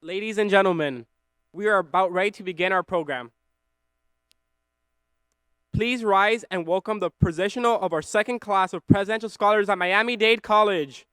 Ladies and gentlemen, we are about ready to begin our program. Please rise and welcome the processional of our second class of Presidential Scholars at Miami-Dade College.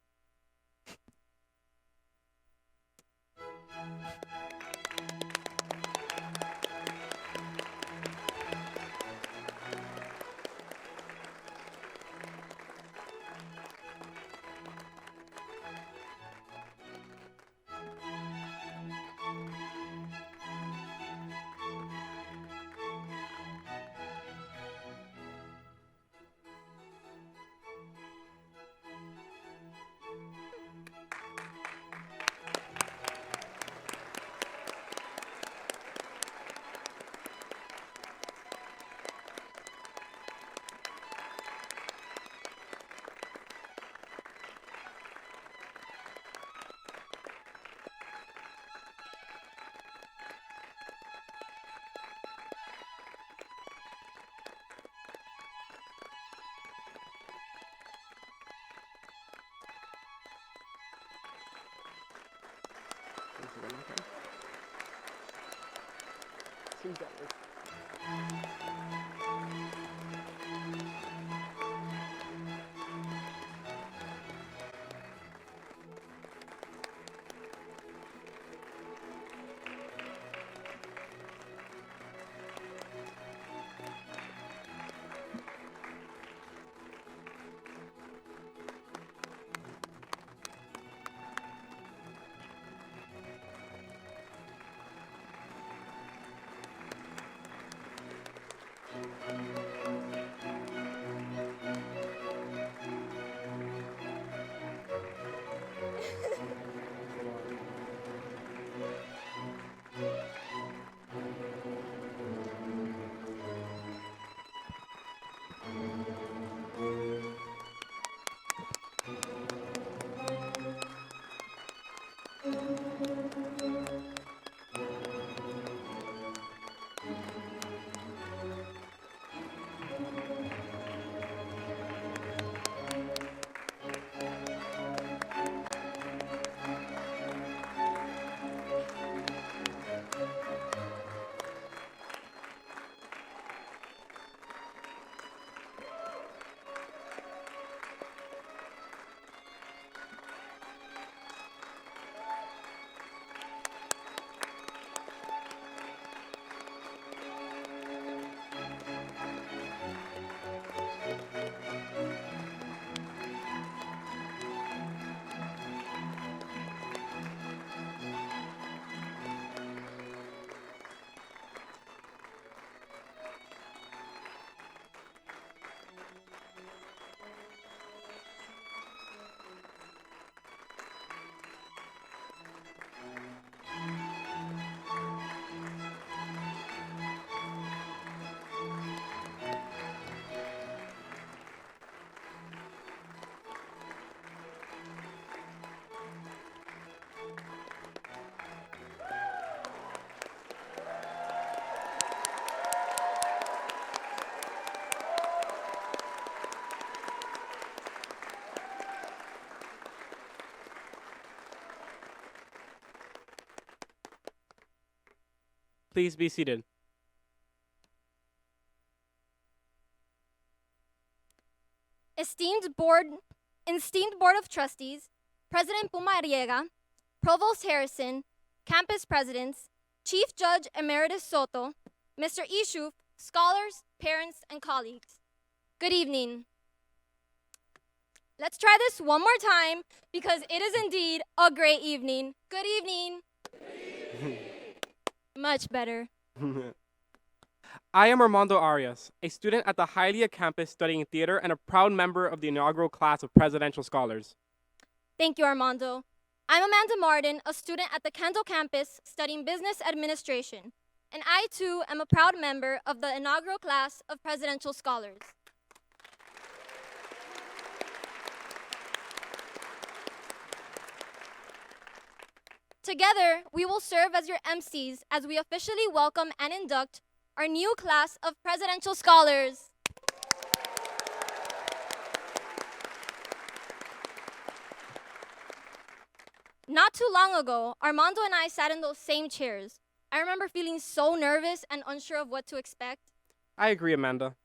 Please be seated. Esteemed board of trustees, President Pumariega, Provost Harrison, campus presidents, Chief Judge Emeritus Soto, Mr. Ishuf, scholars, parents, and colleagues. Good evening. Let's try this one more time because it is indeed a great evening. Good evening. Much better. I am Armando Arias, a student at the Hialeah campus studying theater and a proud member of the inaugural class of Presidential Scholars. Thank you, Armando. I'm Amanda Martin, a student at the Kendall campus studying business administration, and I too am a proud member of the inaugural class of Presidential Scholars. Together, we will serve as your MCs as we officially welcome and induct our new class of Presidential Scholars. Not too long ago, Armando and I sat in those same chairs. I remember feeling so nervous and unsure of what to expect. I agree, Amanda.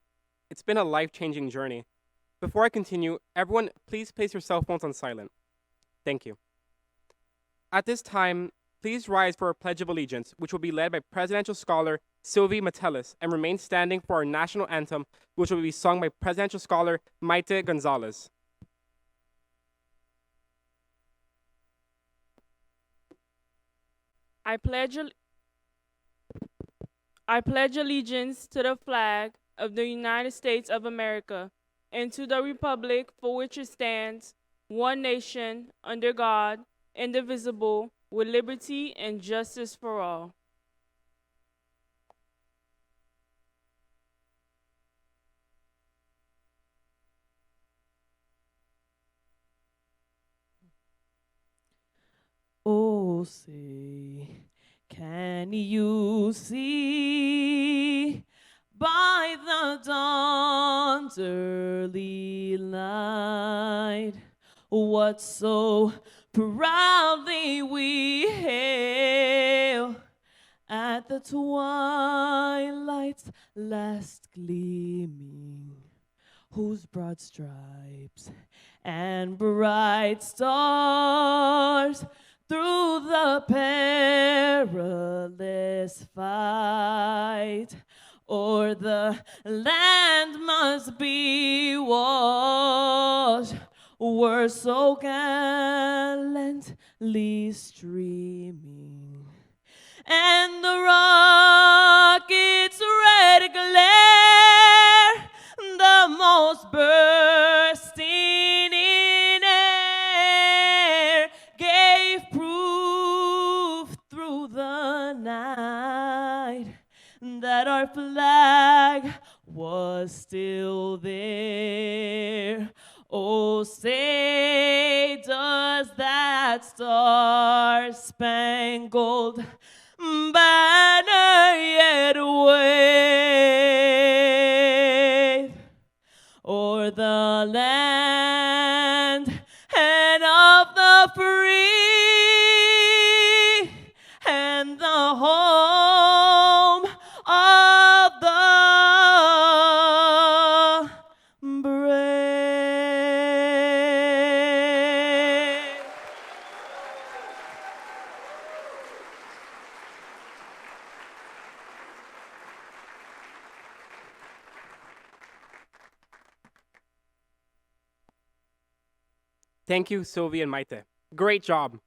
It's been a life-changing journey. Before I continue, everyone, please place your cell phones on silent. Thank you. At this time, please rise for our Pledge of Allegiance, which will be led by Presidential Scholar Sylvie Matelis, and remain standing for our national anthem, which will be sung by Presidential Scholar Maite Gonzalez. I pledge, I pledge allegiance to the flag of the United States of America and to the republic for which it stands, one nation, under God, indivisible, with liberty and justice for all. Oh, say, can you see by the dawn's early light what so proudly we hail at the twilight's last gleaming, whose broad stripes and bright stars through the perilous fight o'er the land must be washed, were so gallantly streaming, and the rocket's red glare, the most bursting in air, gave proof through the night that our flag was still there. Oh, say, does that star-spangled banner yet wave o'er the land and of the free and the home of the brave? Thank you, Sylvie and Maite. Great job.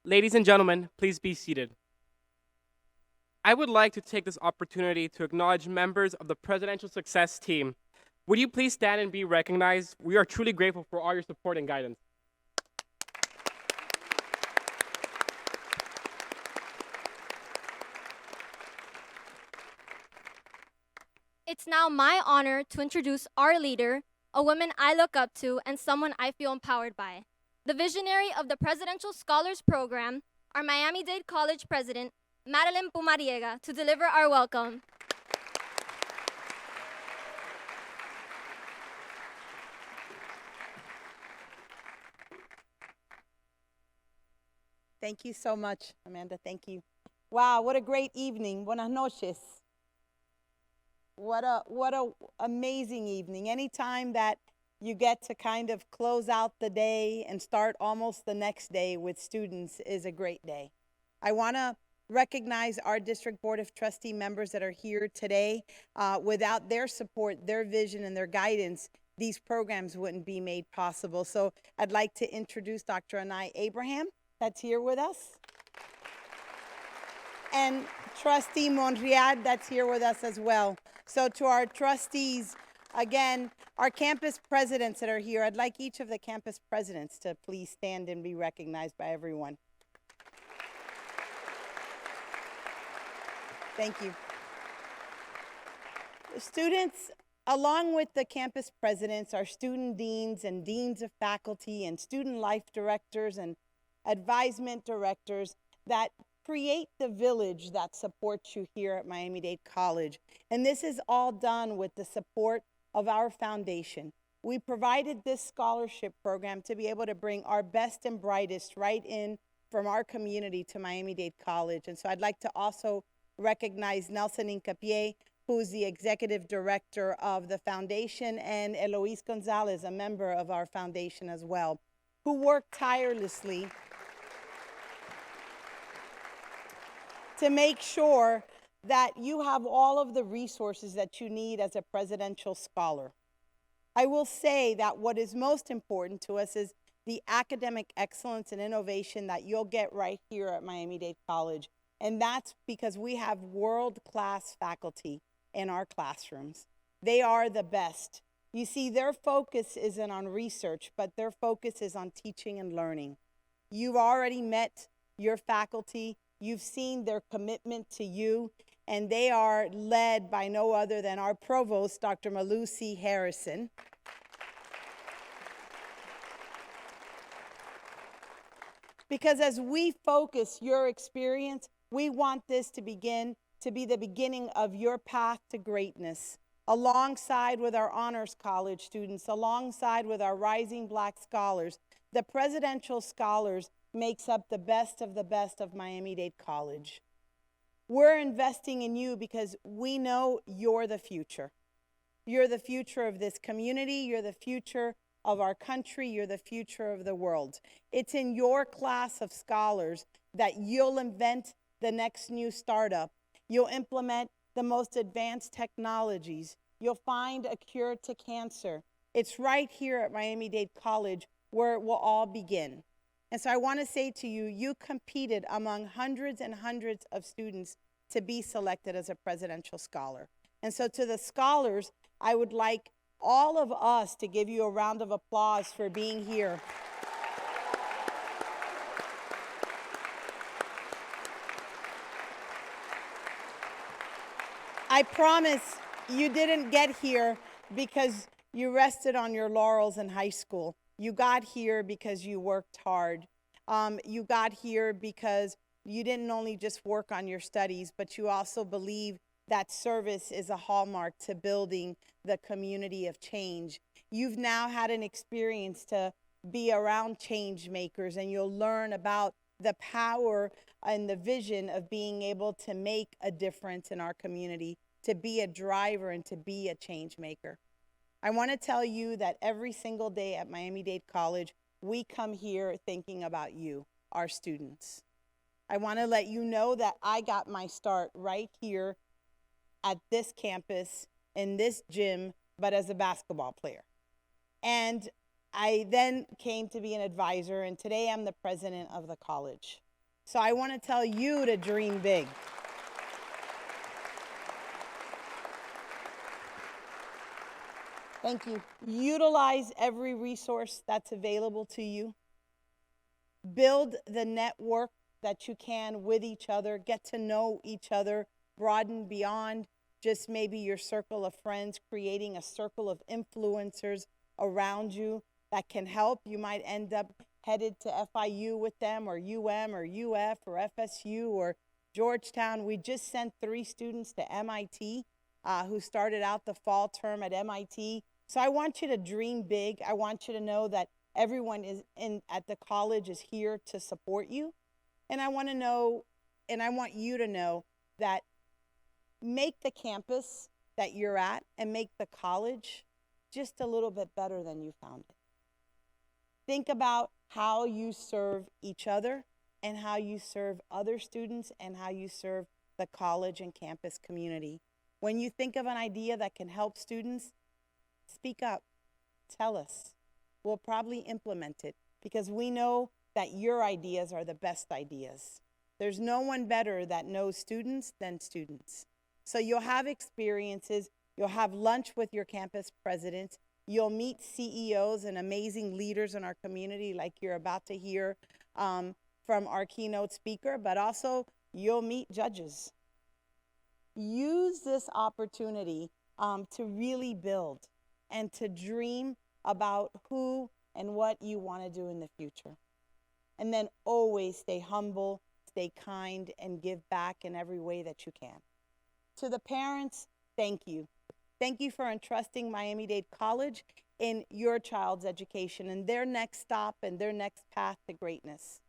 Ladies and gentlemen, please be seated. I would like to take this opportunity to acknowledge members of the Presidential Success Team. Would you please stand and be recognized? We are truly grateful for all your support and guidance. It's now my honor to introduce our leader, a woman I look up to and someone I feel empowered by. The visionary of the Presidential Scholars Program, our Miami-Dade College president, Madeline Pumariega, to deliver our welcome. Thank you so much, Amanda. Thank you. Wow, what a great evening. Buenas noches. What a amazing evening. Anytime that you get to kind of close out the day and start almost the next day with students is a great day. I want to recognize our District Board of Trustee members that are here today. Without their support, their vision, and their guidance, these programs wouldn't be made possible. So I'd like to introduce Dr. Anai Abraham, that's here with us, and Trustee Monriad, that's here with us as well. So to our trustees, again, our campus presidents that are here, I'd like each of the campus presidents to please stand and be recognized by everyone. Thank you. The students, along with the campus presidents, our student deans and deans of faculty and student life directors and advisement directors that create the village that supports you here at Miami-Dade College. And this is all done with the support of our foundation. We provided this scholarship program to be able to bring our best and brightest right in from our community to Miami-Dade College. And so I'd like to also recognize Nelson Incapié, who's the executive director of the foundation, and Eloise Gonzalez, a member of our foundation as well, who worked tirelessly to make sure that you have all of the resources that you need as a presidential scholar. I will say that what is most important to us is the academic excellence and innovation that you'll get right here at Miami-Dade College. And that's because we have world-class faculty in our classrooms. They are the best. You see, their focus isn't on research, but their focus is on teaching and learning. You've already met your faculty. You've seen their commitment to you, and they are led by no other than our provost, Dr. Malusi Harrison. Because as we focus your experience, we want this to be the beginning of your path to greatness, alongside with our honors college students, alongside with our rising Black scholars. The presidential scholars makes up the best of Miami-Dade College. We're investing in you because we know you're the future. You're the future of this community. You're the future of our country. You're the future of the world. It's in your class of scholars that you'll invent the next new startup. You'll implement the most advanced technologies. You'll find a cure to cancer. It's right here at Miami-Dade College where it will all begin. And so I want to say to you, you competed among hundreds and hundreds of students to be selected as a presidential scholar. And so to the scholars, I would like all of us to give you a round of applause for being here. I promise you didn't get here because you rested on your laurels in high school. You got here because you worked hard. You got here because you didn't only just work on your studies, but you also believe that service is a hallmark to building the community of change. You've now had an experience to be around change makers, and you'll learn about the power and the vision of being able to make a difference in our community, to be a driver and to be a change maker. I want to tell you that every single day at Miami-Dade College, we come here thinking about you, our students. I want to let you know that I got my start right here at this campus, in this gym, but as a basketball player. And I then came to be an advisor, and today I'm the president of the college. So I want to tell you to dream big. Thank you. Utilize every resource that's available to you. Build the network that you can with each other. Get to know each other. Broaden beyond just maybe your circle of friends, creating a circle of influencers around you that can help. You might end up headed to FIU with them, or UM, or UF, or FSU, or Georgetown. We just sent 3 students to MIT who started out the fall term at MIT. So I want you to dream big. I want you to know that everyone at the college is here to support you. And I want you to know that make the campus that you're at and make the college just a little bit better than you found it. Think about how you serve each other and how you serve other students and how you serve the college and campus community. When you think of an idea that can help students, speak up, tell us. We'll probably implement it because we know that your ideas are the best ideas. There's no one better that knows students than students. So you'll have experiences, you'll have lunch with your campus presidents, you'll meet CEOs and amazing leaders in our community like you're about to hear from our keynote speaker, but also you'll meet judges. Use this opportunity to really build and to dream about who and what you want to do in the future. And then always stay humble, stay kind, and give back in every way that you can. To the parents, thank you. Thank you for entrusting Miami-Dade College in your child's education and their next stop and their next path to greatness.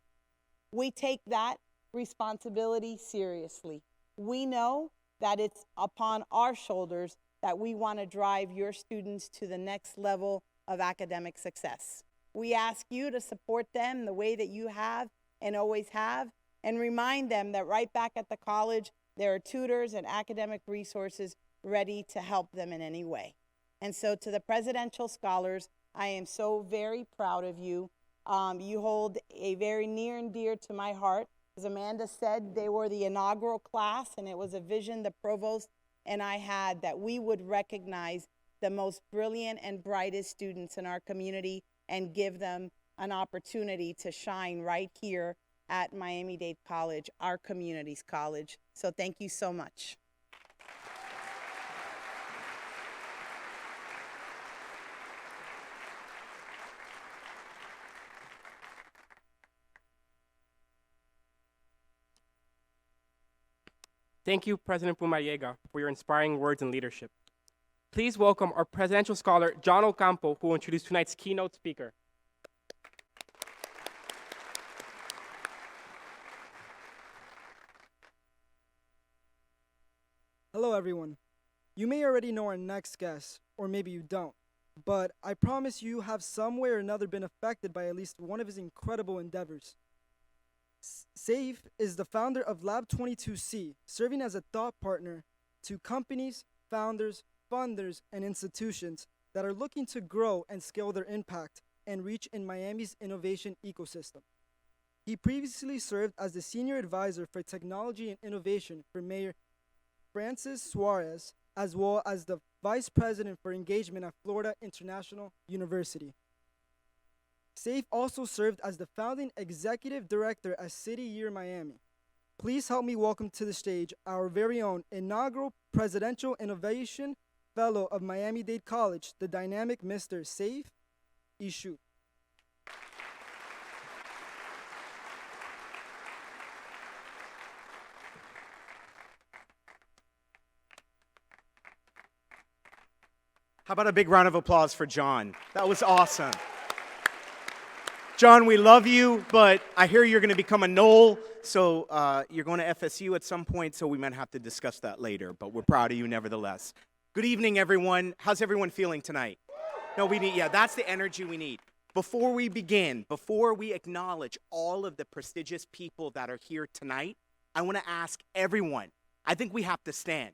We take that responsibility seriously. We know that it's upon our shoulders that we want to drive your students to the next level of academic success. We ask you to support them the way that you have and always have, and remind them that right back at the college, there are tutors and academic resources ready to help them in any way. And so to the presidential scholars, I am so very proud of you. You hold a very near and dear to my heart. As Amanda said, they were the inaugural class, and it was a vision the provost and I had that we would recognize the most brilliant and brightest students in our community and give them an opportunity to shine right here at Miami-Dade College, our community's college. So thank you so much. Thank you, President Pumariega, for your inspiring words and leadership. Please welcome our presidential scholar, John Ocampo, who will introduce tonight's keynote speaker. Hello, everyone. You may already know our next guest, or maybe you don't, but I promise you have some way or another been affected by at least one of his incredible endeavors. Saif is the founder of Lab 22C, serving as a thought partner to companies, founders, funders, and institutions that are looking to grow and scale their impact and reach in Miami's innovation ecosystem. He previously served as the senior advisor for technology and innovation for Mayor Francis Suarez, as well as the vice president for engagement at Florida International University. Saif also served as the founding executive director at City Year Miami. Please help me welcome to the stage our very own inaugural Presidential Innovation Fellow of Miami-Dade College, the dynamic Mr. Saif Ishu. How about a big round of applause for John? That was awesome. John, we love you, but I hear you're going to become a Knoll, so you're going to FSU at some point, so we might have to discuss that later, but we're proud of you nevertheless. Good evening, everyone. How's everyone feeling tonight? No, that's the energy we need. Before we begin, before we acknowledge all of the prestigious people that are here tonight, I want to ask everyone, I think we have to stand.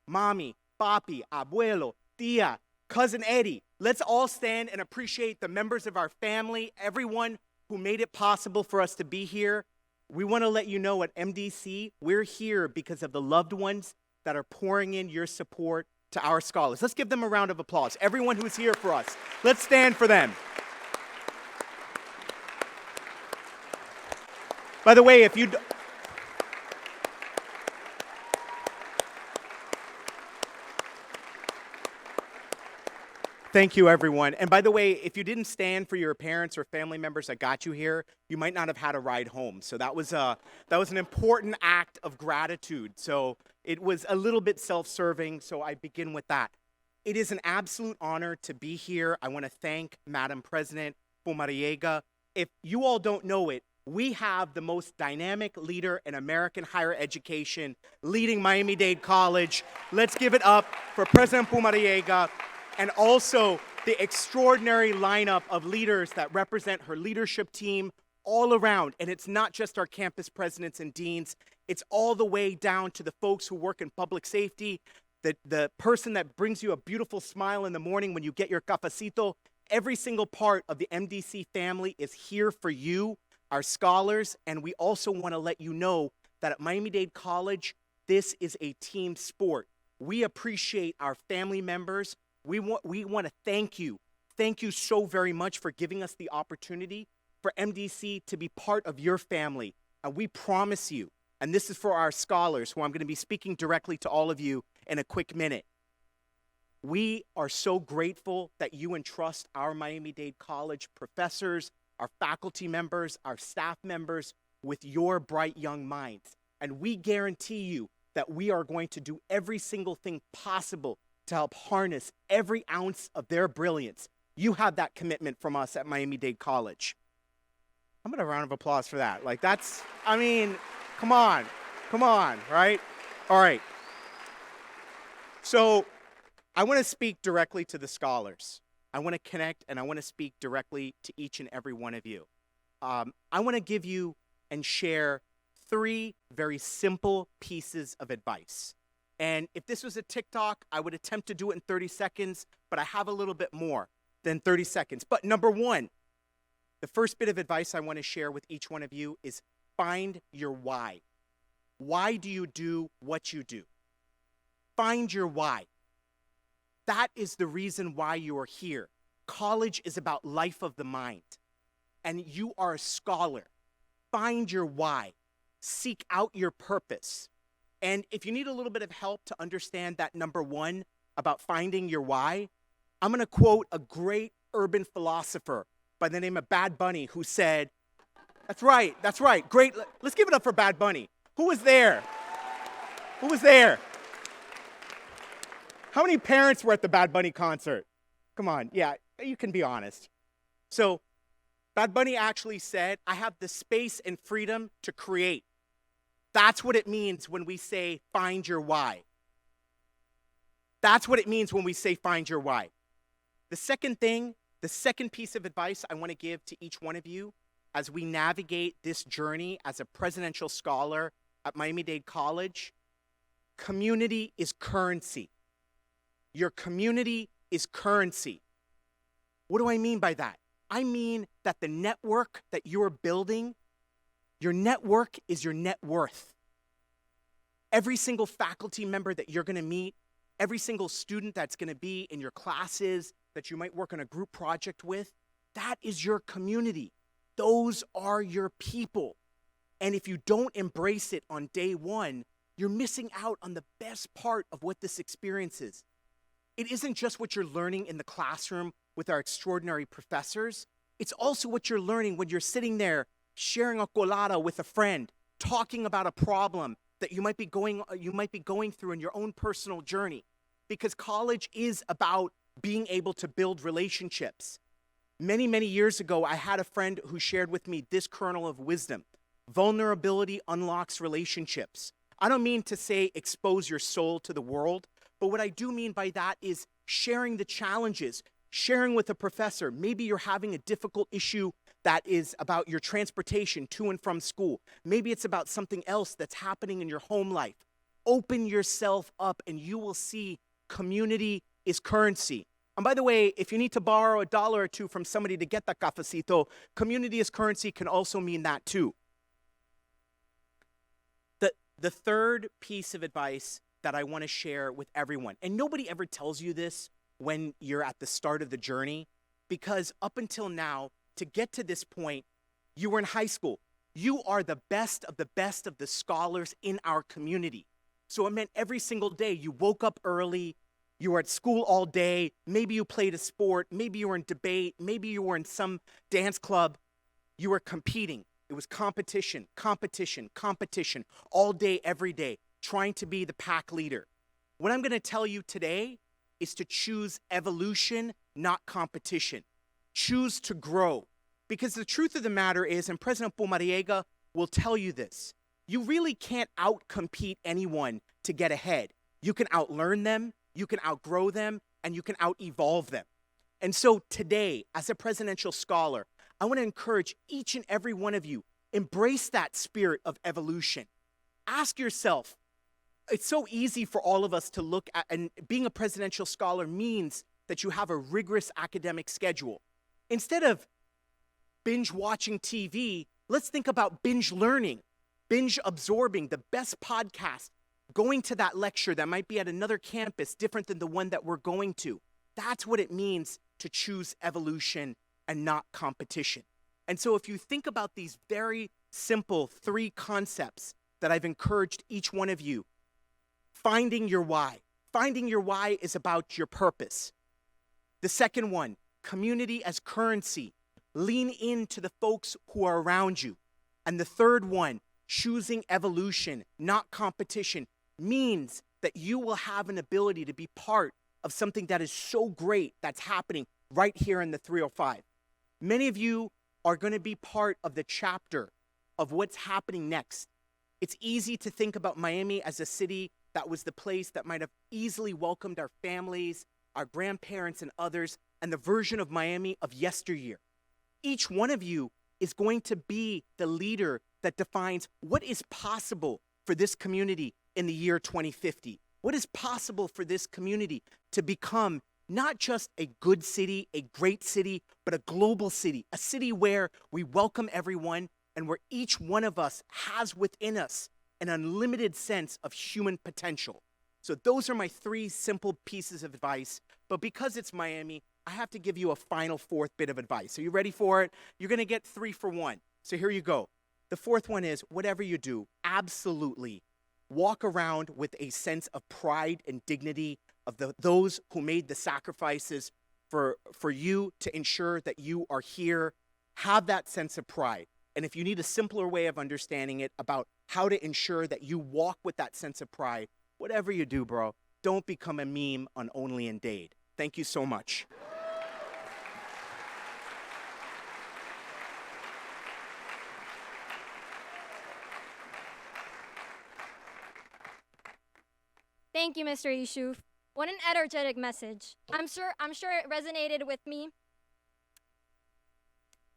Mommy, papi, abuelo, tia, Cousin Eddie, let's all stand and appreciate the members of our family, everyone who made it possible for us to be here. We want to let you know at MDC, we're here because of the loved ones that are pouring in your support to our scholars. Let's give them a round of applause. Everyone who's here for us, let's stand for them. By the way, Thank you, everyone. And by the way, if you didn't stand for your parents or family members that got you here, you might not have had a ride home. So that was an important act of gratitude. So it was a little bit self-serving, so I begin with that. It is an absolute honor to be here. I want to thank Madam President Pumariega. If you all don't know it, we have the most dynamic leader in American higher education leading Miami-Dade College. Let's give it up for President Pumariega. And also the extraordinary lineup of leaders that represent her leadership team all around. And it's not just our campus presidents and deans, it's all the way down to the folks who work in public safety, the person that brings you a beautiful smile in the morning when you get your cafecito. Every single part of the MDC family is here for you, our scholars, and we also want to let you know that at Miami-Dade College, this is a team sport. We appreciate our family members. We want to thank you. Thank you so very much for giving us the opportunity for MDC to be part of your family. And we promise you, and this is for our scholars, who I'm going to be speaking directly to all of you in a quick minute. We are so grateful that you entrust our Miami-Dade College professors, our faculty members, our staff members with your bright young minds. And we guarantee you that we are going to do every single thing possible to help harness every ounce of their brilliance. You have that commitment from us at Miami-Dade College. I'm gonna round of applause for that. Like that's, I mean, come on, right? All right. So I want to speak directly to the scholars. I want to connect and I want to speak directly to each and every one of you. I want to give you and share 3 very simple pieces of advice. And if this was a TikTok, I would attempt to do it in 30 seconds, but I have a little bit more than 30 seconds. But number 1, the first bit of advice I want to share with each one of you is find your why. Why do you do what you do? Find your why. That is the reason why you are here. College is about life of the mind, and you are a scholar. Find your why. Seek out your purpose. And if you need a little bit of help to understand that number 1 about finding your why, I'm going to quote a great urban philosopher by the name of Bad Bunny who said, that's right, great. Let's give it up for Bad Bunny. Who was there? Who was there? How many parents were at the Bad Bunny concert? Come on, yeah, you can be honest. So Bad Bunny actually said, I have the space and freedom to create. That's what it means when we say find your why. That's what it means when we say find your why. The second piece of advice I want to give to each one of you as we navigate this journey as a presidential scholar at Miami-Dade College, community is currency. Your community is currency. What do I mean by that? I mean that the network that you're building, your network is your net worth. Every single faculty member that you're going to meet, every single student that's going to be in your classes that you might work on a group project with, that is your community. Those are your people. And if you don't embrace it on day 1, you're missing out on the best part of what this experience is. It isn't just what you're learning in the classroom with our extraordinary professors. It's also what you're learning when you're sitting there sharing a colada with a friend, talking about a problem that you might be going through in your own personal journey. Because college is about being able to build relationships. Many, many years ago, I had a friend who shared with me this kernel of wisdom. Vulnerability unlocks relationships. I don't mean to say expose your soul to the world, but what I do mean by that is sharing the challenges, sharing with a professor. Maybe you're having a difficult issue that is about your transportation to and from school. Maybe it's about something else that's happening in your home life. Open yourself up and you will see community is currency. And by the way, if you need to borrow $1 or $2 from somebody to get that cafecito, community is currency can also mean that too. The third piece of advice that I want to share with everyone, and nobody ever tells you this when you're at the start of the journey, because up until now, to get to this point, you were in high school. You are the best of the scholars in our community. So it meant every single day you woke up early, you were at school all day, maybe you played a sport, maybe you were in debate, maybe you were in some dance club, you were competing. It was competition, all day, every day, trying to be the pack leader. What I'm going to tell you today is to choose evolution, not competition. Choose to grow. Because the truth of the matter is, and President Pumariega will tell you this, you really can't out-compete anyone to get ahead. You can outlearn them, you can outgrow them, and you can out-evolve them. And so today, as a presidential scholar, I want to encourage each and every one of you, embrace that spirit of evolution. Ask yourself, it's so easy for all of us to look at, and being a presidential scholar means that you have a rigorous academic schedule. Instead of binge watching TV, let's think about binge learning, binge absorbing the best podcast, going to that lecture that might be at another campus different than the one that we're going to. That's what it means to choose evolution and not competition. And so if you think about these very simple 3 concepts that I've encouraged each one of you, finding your why. Finding your why is about your purpose. The second one, community as currency. Lean into the folks who are around you. And the third one, choosing evolution, not competition, means that you will have an ability to be part of something that is so great that's happening right here in the 305. Many of you are going to be part of the chapter of what's happening next. It's easy to think about Miami as a city that was the place that might have easily welcomed our families, our grandparents, and others, and the version of Miami of yesteryear. Each one of you is going to be the leader that defines what is possible for this community in the year 2050. What is possible for this community to become not just a good city, a great city, but a global city, a city where we welcome everyone and where each one of us has within us an unlimited sense of human potential. So those are my 3 simple pieces of advice. But because it's Miami, I have to give you a final 4th bit of advice. Are you ready for it? You're going to get 3 for 1. So here you go. The 4th one is, whatever you do, absolutely walk around with a sense of pride and dignity of those who made the sacrifices for you to ensure that you are here. Have that sense of pride. And if you need a simpler way of understanding it about how to ensure that you walk with that sense of pride, whatever you do, bro, don't become a meme on Only in Dade. Thank you so much. Thank you, Mr. Yusuf. What an energetic message. I'm sure it resonated with me.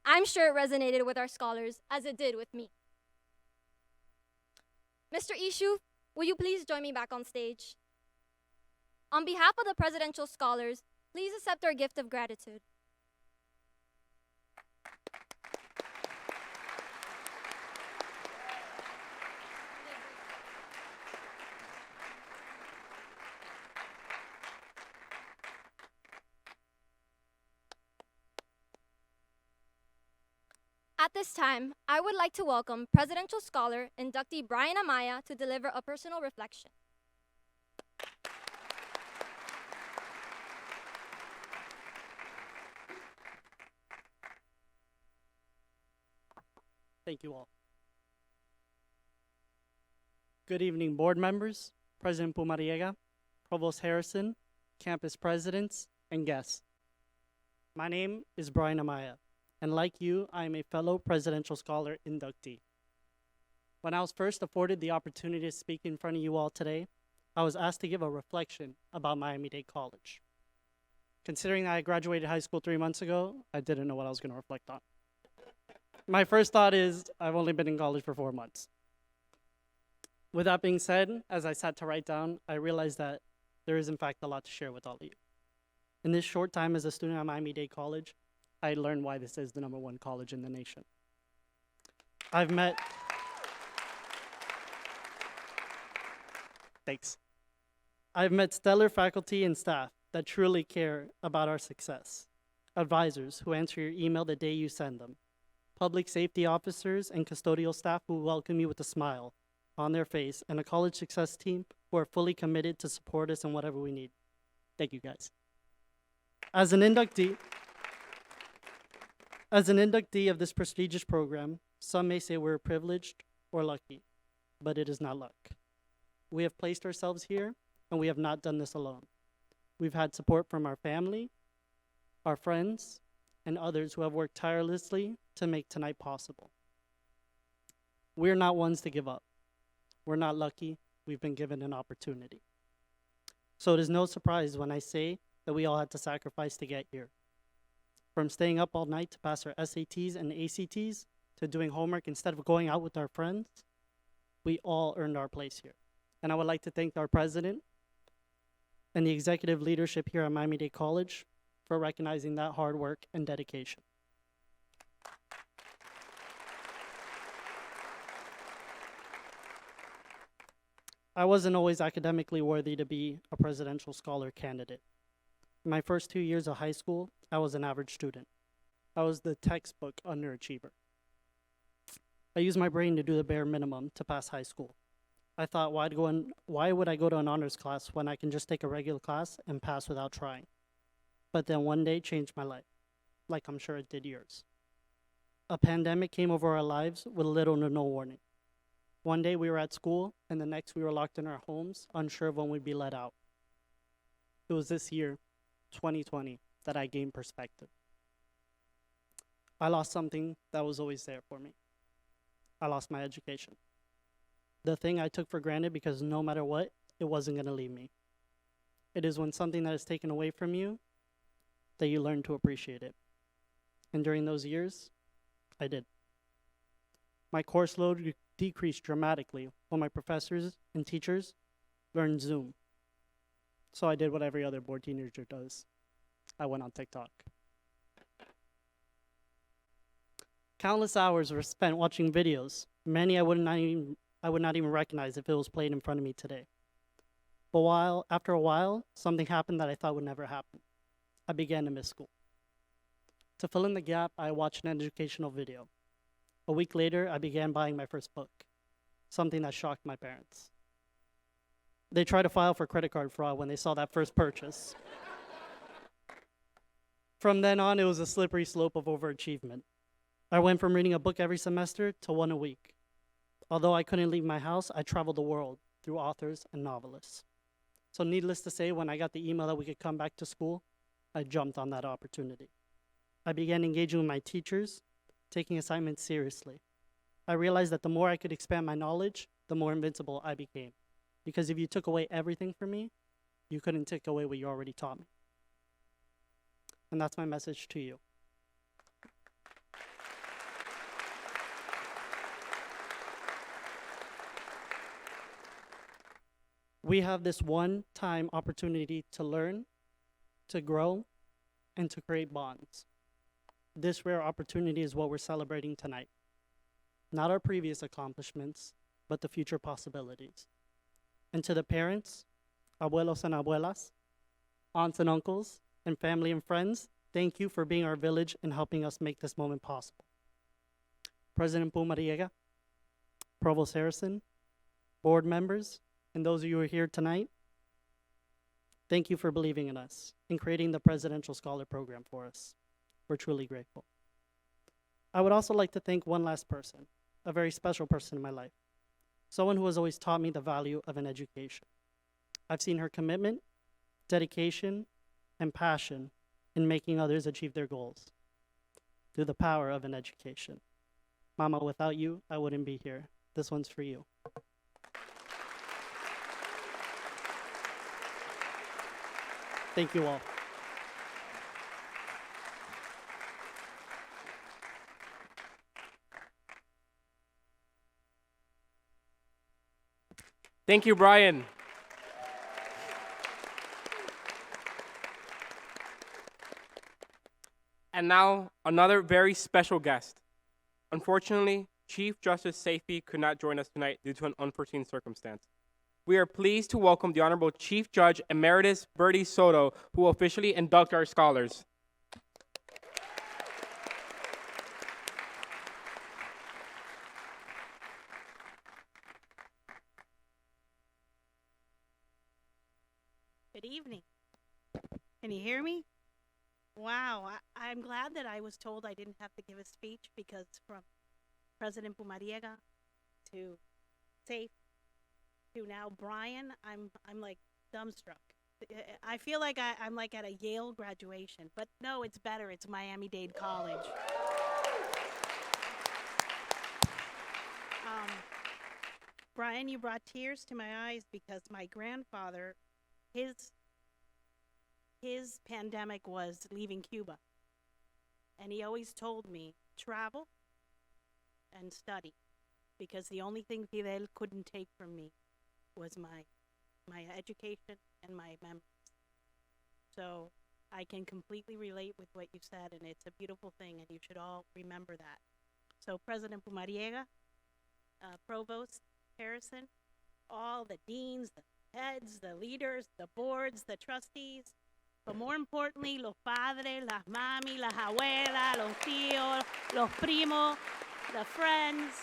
I'm sure it resonated with our scholars as it did with me. Mr. Yusuf, will you please join me back on stage? On behalf of the presidential scholars, please accept our gift of gratitude. At this time, I would like to welcome Presidential Scholar inductee Brian Amaya to deliver a personal reflection. Thank you all. Good evening, board members, President Pumariega, Provost Harrison, campus presidents, and guests. My name is Brian Amaya, and like you, I am a fellow Presidential Scholar inductee. When I was first afforded the opportunity to speak in front of you all today, I was asked to give a reflection about Miami-Dade College. Considering that I graduated high school 3 months ago, I didn't know what I was going to reflect on. My first thought is, I've only been in college for 4 months. With that being said, as I sat to write down, I realized that there is in fact a lot to share with all of you. In this short time as a student at Miami-Dade College, I learned why this is the #1 college in the nation. I've met stellar faculty and staff that truly care about our success. Advisors who answer your email the day you send them. Public safety officers and custodial staff who welcome you with a smile on their face, and a college success team who are fully committed to support us in whatever we need. Thank you, guys. As an inductee of this prestigious program, some may say we're privileged or lucky, but it is not luck. We have placed ourselves here, and we have not done this alone. We've had support from our family, our friends, and others who have worked tirelessly to make tonight possible. We're not ones to give up. We're not lucky. We've been given an opportunity. So it is no surprise when I say that we all had to sacrifice to get here. From staying up all night to pass our SATs and ACTs, to doing homework instead of going out with our friends, we all earned our place here. And I would like to thank our president and the executive leadership here at Miami-Dade College for recognizing that hard work and dedication. I wasn't always academically worthy to be a presidential scholar candidate. In my first 2 years of high school, I was an average student. I was the textbook underachiever. I used my brain to do the bare minimum to pass high school. I thought, why would I go to an honors class when I can just take a regular class and pass without trying? But then one day changed my life, like I'm sure it did yours. A pandemic came over our lives with little to no warning. One day we were at school, and the next we were locked in our homes, unsure of when we'd be let out. It was this year, 2020, that I gained perspective. I lost something that was always there for me. I lost my education. The thing I took for granted because no matter what, it wasn't going to leave me. It is when something that is taken away from you that you learn to appreciate it. And during those years, I did. My course load decreased dramatically when my professors and teachers learned Zoom. So I did what every other bored teenager does. I went on TikTok. Countless hours were spent watching videos. Many I would not even recognize if it was played in front of me today. But after a while, something happened that I thought would never happen. I began to miss school. To fill in the gap, I watched an educational video. A week later, I began buying my first book, something that shocked my parents. They tried to file for credit card fraud when they saw that first purchase. From then on, it was a slippery slope of overachievement. I went from reading a book every semester to one a week. Although I couldn't leave my house, I traveled the world through authors and novelists. So needless to say, when I got the email that we could come back to school, I jumped on that opportunity. I began engaging with my teachers, taking assignments seriously. I realized that the more I could expand my knowledge, the more invincible I became. Because if you took away everything from me, you couldn't take away what you already taught me. And that's my message to you. We have this one-time opportunity to learn, to grow, and to create bonds. This rare opportunity is what we're celebrating tonight. Not our previous accomplishments, but the future possibilities. And to the parents, abuelos and abuelas, aunts and uncles, and family and friends, thank you for being our village and helping us make this moment possible. President Pumariega, Provost Harrison, board members, and those of you who are here tonight, thank you for believing in us and creating the Presidential Scholar Program for us. We're truly grateful. I would also like to thank one last person, a very special person in my life, someone who has always taught me the value of an education. I've seen her commitment, dedication, and passion in making others achieve their goals through the power of an education. Mama, without you, I wouldn't be here. This one's for you. Thank you all. Thank you, Brian. And now, another very special guest. Unfortunately, Chief Justice Safety could not join us tonight due to an unforeseen circumstance. We are pleased to welcome the Honorable Chief Judge Emeritus Bertie Soto, who will officially induct our scholars. Good evening. Can you hear me? Wow, I'm glad that I was told I didn't have to give a speech because from President Pumariega to Safe to now Brian, I'm like dumbstruck. I feel like I'm like at a Yale graduation, but no, it's better. It's Miami-Dade College. Brian, you brought tears to my eyes because my grandfather, his pandemic was leaving Cuba. And he always told me, travel and study, because the only thing Fidel couldn't take from me was my education and my memories. So I can completely relate with what you said, and it's a beautiful thing, and you should all remember that. So President Pumariega, Provost Harrison, all the deans, the heads, the leaders, the boards, the trustees, but more importantly, los padres, las mami, las abuelas, los tíos, los primos, the friends.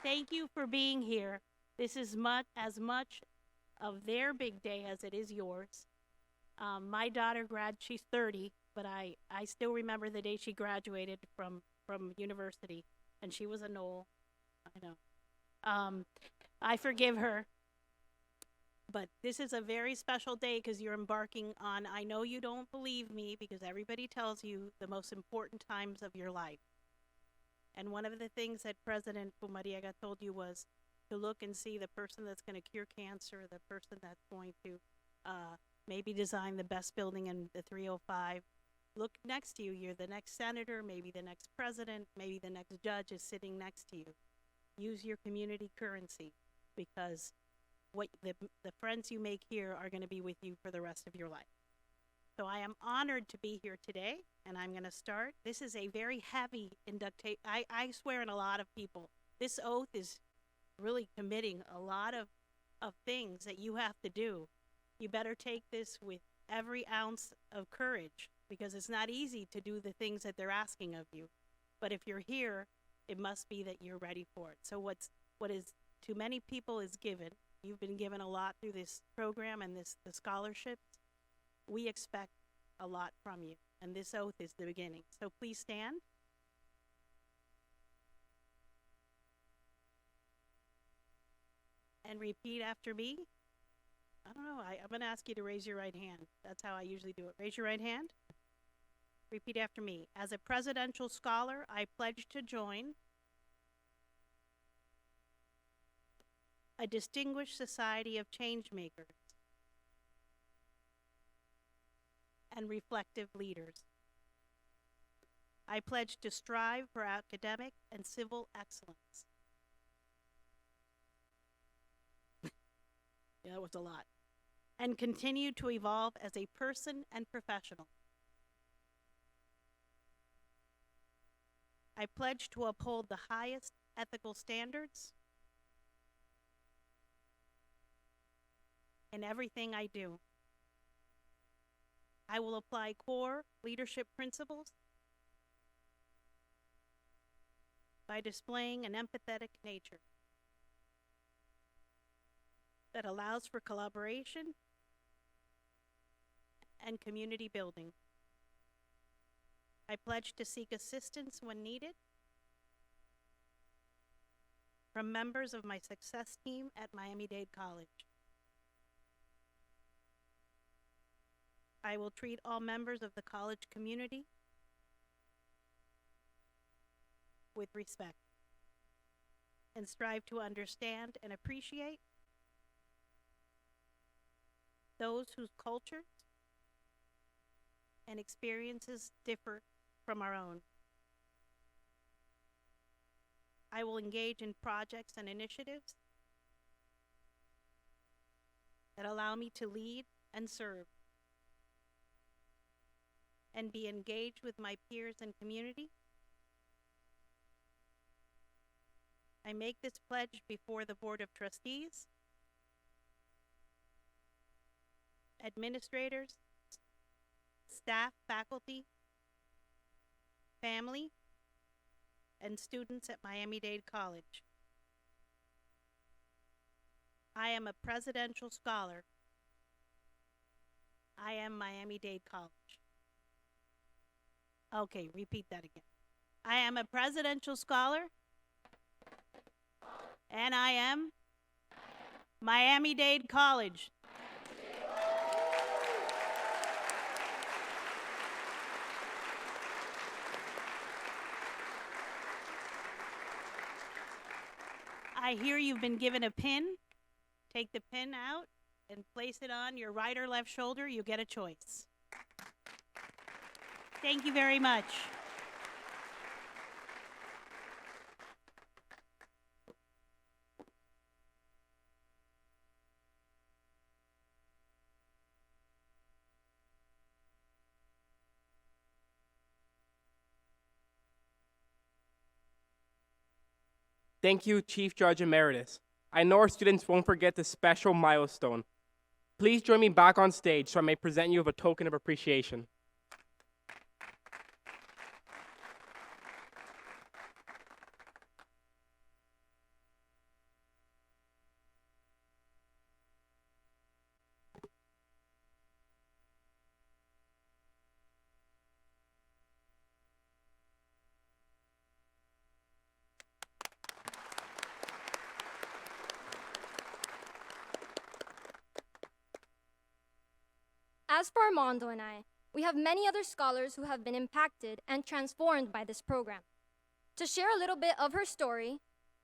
Thank you for being here. This is as much of their big day as it is yours. My daughter she's 30, but I still remember the day she graduated from university, and she was a Knoll. I know. I forgive her. But this is a very special day because you're embarking on, I know you don't believe me because everybody tells you the most important times of your life. And one of the things that President Pumariega told you was to look and see the person that's going to cure cancer, the person that's going to maybe design the best building in the 305. Look next to you. You're the next senator, maybe the next president, maybe the next judge is sitting next to you. Use your community currency because what the friends you make here are going to be with you for the rest of your life. So I am honored to be here today, and I'm going to start. This is a very heavy induction. I swear in a lot of people. This oath is really committing a lot of things that you have to do. You better take this with every ounce of courage because it's not easy to do the things that they're asking of you. But if you're here, it must be that you're ready for it. So what is to many people is given. You've been given a lot through this program and the scholarships. We expect a lot from you, and this oath is the beginning. So please stand. And repeat after me. I don't know, I'm going to ask you to raise your right hand. That's how I usually do it. Raise your right hand. Repeat after me. As a presidential scholar, I pledge to join a distinguished society of change makers and reflective leaders. I pledge to strive for academic and civil excellence. Yeah, that was a lot. And continue to evolve as a person and professional. I pledge to uphold the highest ethical standards in everything I do. I will apply core leadership principles by displaying an empathetic nature that allows for collaboration and community building. I pledge to seek assistance when needed from members of my success team at Miami-Dade College. I will treat all members of the college community with respect and strive to understand and appreciate those whose cultures and experiences differ from our own. I will engage in projects and initiatives that allow me to lead and serve and be engaged with my peers and community. I make this pledge before the Board of Trustees, administrators, staff, faculty, family, and students at Miami-Dade College. I am a presidential scholar. I am Miami-Dade College. Okay, repeat that again. I am a presidential scholar, and I am Miami-Dade College. I hear you've been given a pin. Take the pin out and place it on your right or left shoulder. You get a choice. Thank you very much. Thank you, Chief Judge Emeritus. I know our students won't forget this special milestone. Please join me back on stage so I may present you with a token of appreciation. As for Armando and I, we have many other scholars who have been impacted and transformed by this program. To share a little bit of her story,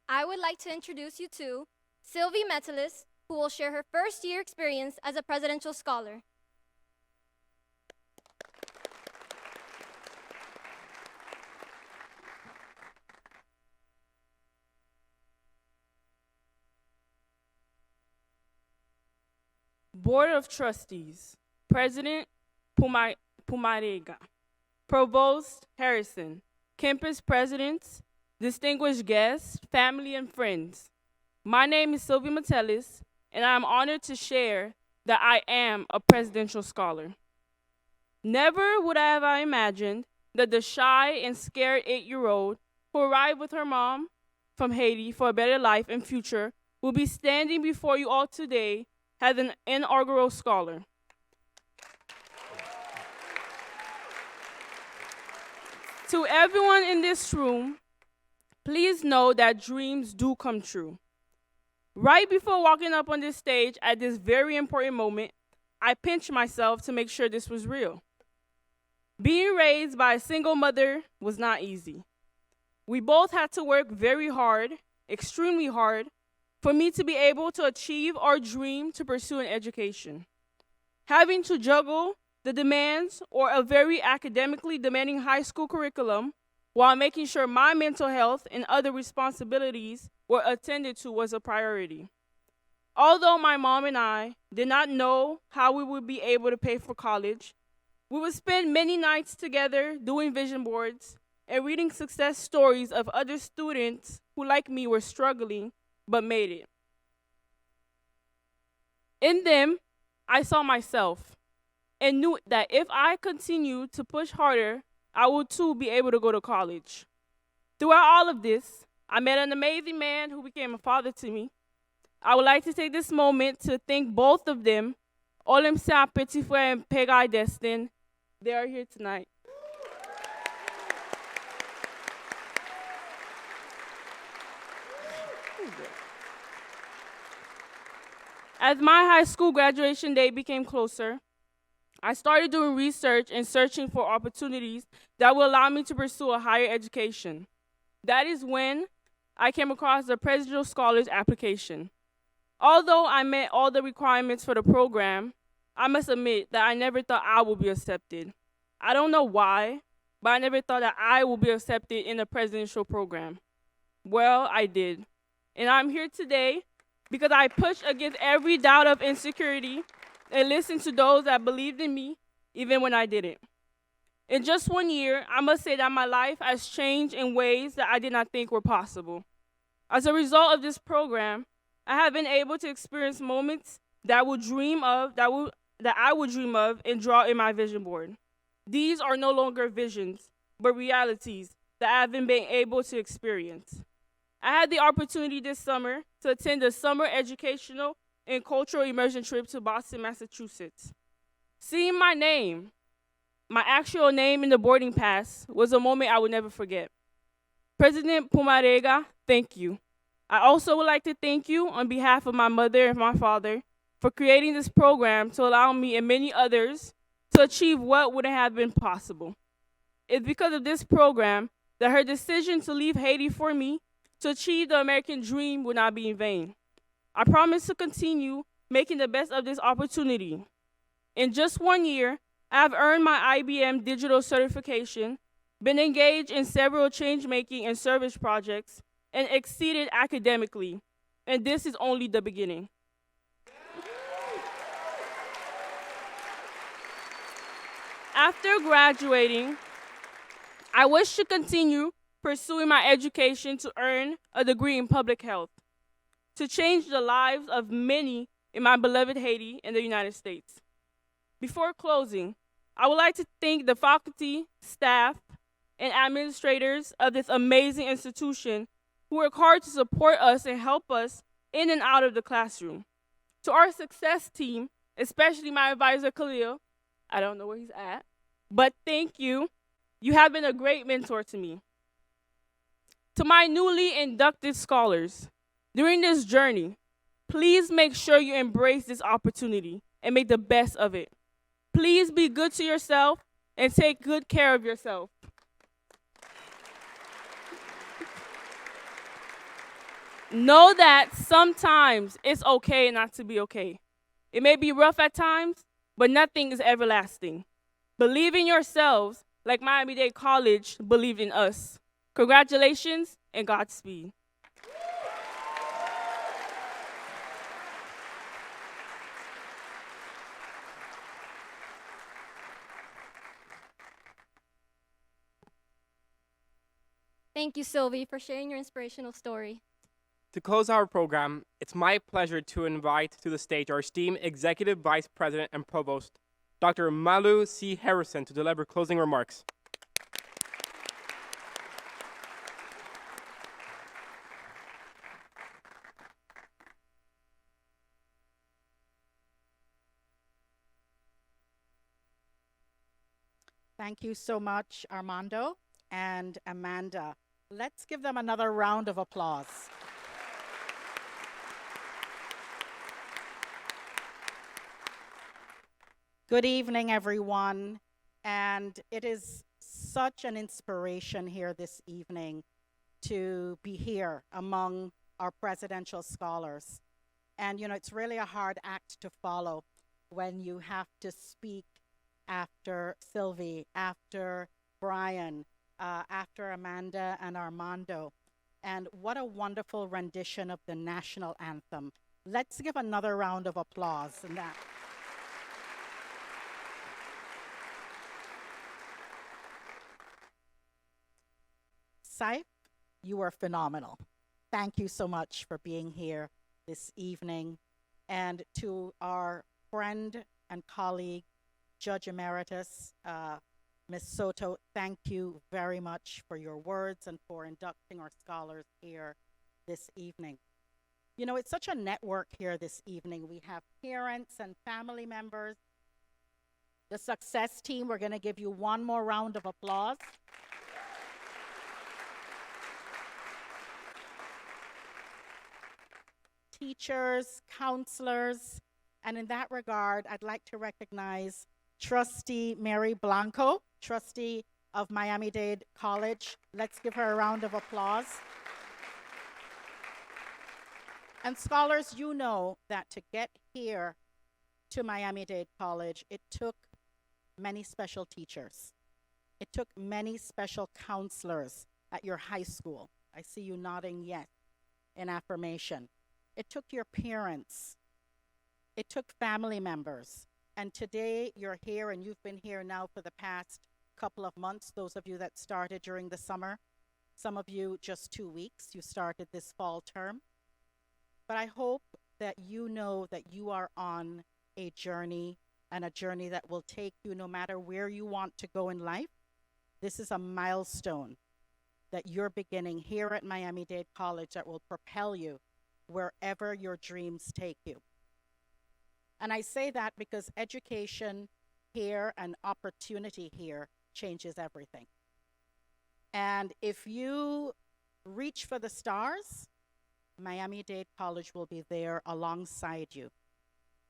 I would like to introduce you to Sylvie Metalis, who will share her first year experience as a presidential scholar. Board of Trustees, President Pumarega, Provost Harrison, campus presidents, distinguished guests, family, and friends. My name is Sylvia Metellus, and I am honored to share that I am a presidential scholar. Never would I have imagined that the shy and scared 8-year-old who arrived with her mom from Haiti for a better life and future will be standing before you all today as an inaugural scholar. To everyone in this room, please know that dreams do come true. Right before walking up on this stage at this very important moment, I pinched myself to make sure this was real. Being raised by a single mother was not easy. We both had to work very hard, extremely hard, for me to be able to achieve our dream to pursue an education. Having to juggle the demands or a very academically demanding high school curriculum while making sure my mental health and other responsibilities were attended to was a priority. Although my mom and I did not know how we would be able to pay for college, we would spend many nights together doing vision boards and reading success stories of other students who, like me, were struggling but made it. In them, I saw myself and knew that if I continued to push harder, I would too be able to go to college. Throughout all of this, I met an amazing man who became a father to me. I would like to take this moment to thank both of them, Olimsia Petitfrère and Pegai Destin. They are here tonight. As my high school graduation day became closer, I started doing research and searching for opportunities that will allow me to pursue a higher education. That is when I came across the Presidential Scholars application. Although I met all the requirements for the program, I must admit that I never thought I would be accepted. I don't know why, but I never thought that I would be accepted in the presidential program. Well, I did. And I'm here today because I pushed against every doubt of insecurity and listened to those that believed in me, even when I didn't. In just 1 year, I must say that my life has changed in ways that I did not think were possible. As a result of this program, I have been able to experience moments that I would dream of and draw in my vision board. These are no longer visions, but realities that I have been able to experience. I had the opportunity this summer to attend a summer educational and cultural immersion trip to Boston, Massachusetts. Seeing my name, my actual name in the boarding pass, was a moment I would never forget. President Pumarega, thank you. I also would like to thank you on behalf of my mother and my father for creating this program to allow me and many others to achieve what wouldn't have been possible. It's because of this program that her decision to leave Haiti for me to achieve the American dream would not be in vain. I promise to continue making the best of this opportunity. In just 1 year, I have earned my IBM digital certification, been engaged in several change-making and service projects, and exceeded academically. And this is only the beginning. After graduating, I wish to continue pursuing my education to earn a degree in public health, to change the lives of many in my beloved Haiti and the United States. Before closing, I would like to thank the faculty, staff, and administrators of this amazing institution who work hard to support us and help us in and out of the classroom. To our success team, especially my advisor, Khalil, I don't know where he's at, but thank you. You have been a great mentor to me. To my newly inducted scholars, during this journey, please make sure you embrace this opportunity and make the best of it. Please be good to yourself and take good care of yourself. Know that sometimes it's okay not to be okay. It may be rough at times, but nothing is everlasting. Believe in yourselves like Miami-Dade College believed in us. Congratulations and Godspeed. Thank you, Sylvie, for sharing your inspirational story. To close our program, it's my pleasure to invite to the stage our esteemed Executive Vice President and Provost, Dr. Malu C. Harrison, to deliver closing remarks. Thank you so much, Armando and Amanda. Let's give them another round of applause. Good evening, everyone. And it is such an inspiration here this evening to be here among our presidential scholars. And, you know, it's really a hard act to follow when you have to speak after Sylvie, after Brian, after Amanda and Armando. And what a wonderful rendition of the national anthem. Let's give another round of applause in that. Saif, you were phenomenal. Thank you so much for being here this evening. And to our friend and colleague, Judge Emeritus, Ms. Soto, thank you very much for your words and for inducting our scholars here this evening. You know, it's such a network here this evening. We have parents and family members. The success team, we're going to give you one more round of applause. Teachers, counselors, and in that regard, I'd like to recognize Trustee Mary Blanco, trustee of Miami-Dade College. Let's give her a round of applause. And scholars, you know that to get here to Miami-Dade College, it took many special teachers. It took many special counselors at your high school. I see you nodding yes in affirmation. It took your parents. It took family members. And today you're here and you've been here now for the past couple of months, those of you that started during the summer, some of you just 2 weeks, you started this fall term. But I hope that you know that you are on a journey, and a journey that will take you no matter where you want to go in life. This is a milestone that you're beginning here at Miami-Dade College that will propel you wherever your dreams take you. And I say that because education here and opportunity here changes everything. And if you reach for the stars, Miami-Dade College will be there alongside you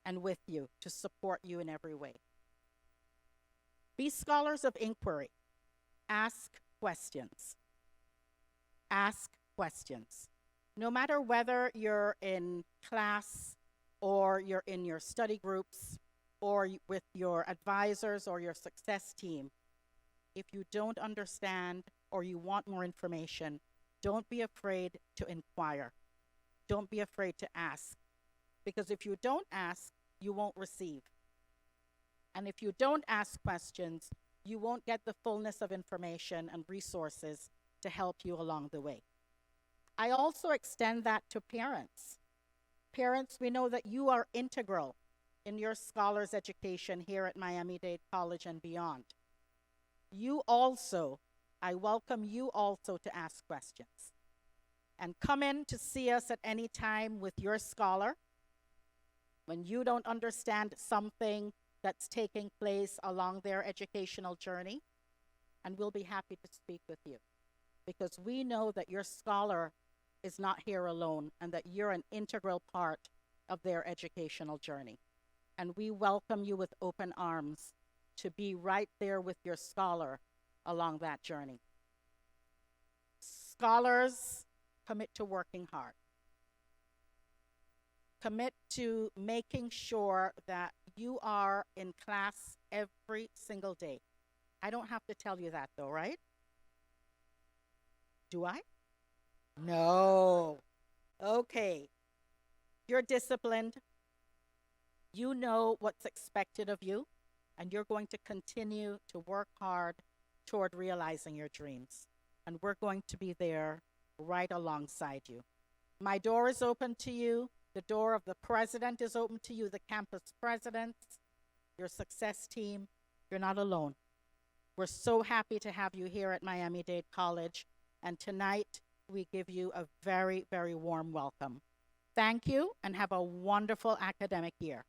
and with you to support you in every way. Be scholars of inquiry. Ask questions. Ask questions. No matter whether you're in class or you're in your study groups or with your advisors or your success team, if you don't understand or you want more information, don't be afraid to inquire. Don't be afraid to ask. Because if you don't ask, you won't receive. And if you don't ask questions, you won't get the fullness of information and resources to help you along the way. I also extend that to parents. Parents, we know that you are integral in your scholars' education here at Miami-Dade College and beyond. You also, I welcome you also to ask questions. And come in to see us at any time with your scholar. When you don't understand something that's taking place along their educational journey, and we'll be happy to speak with you. Because we know that your scholar is not here alone and that you're an integral part of their educational journey. and we welcome you with open arms to be right there with your scholar along that journey. Scholars, commit to working hard. Commit to making sure that you are in class every single day. I don't have to tell you that though, right? Do I? No. Okay. You're disciplined. You know what's expected of you, and you're going to continue to work hard toward realizing your dreams. And we're going to be there right alongside you. My door is open to you. The door of the president is open to you, the campus presidents, your success team. You're not alone. We're so happy to have you here at Miami-Dade College. And tonight, we give you a very, very warm welcome. Thank you, and have a wonderful academic year.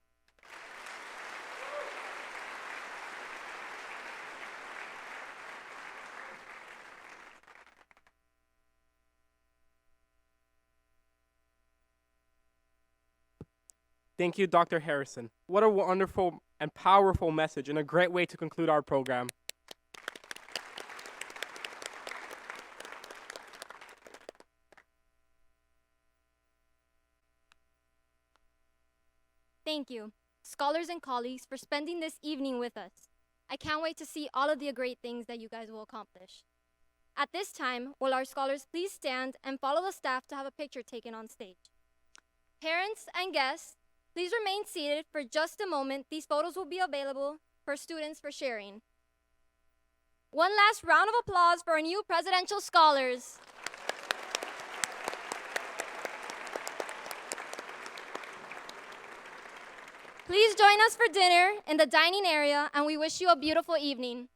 Thank you, Dr. Harrison. What a wonderful and powerful message, and a great way to conclude our program. Thank you, scholars and colleagues, for spending this evening with us. I can't wait to see all of the great things that you guys will accomplish. At this time, will our scholars please stand and follow the staff to have a picture taken on stage. Parents and guests, please remain seated for just a moment. These photos will be available for students for sharing. One last round of applause for our new presidential scholars. Please join us for dinner in the dining area, and we wish you a beautiful evening.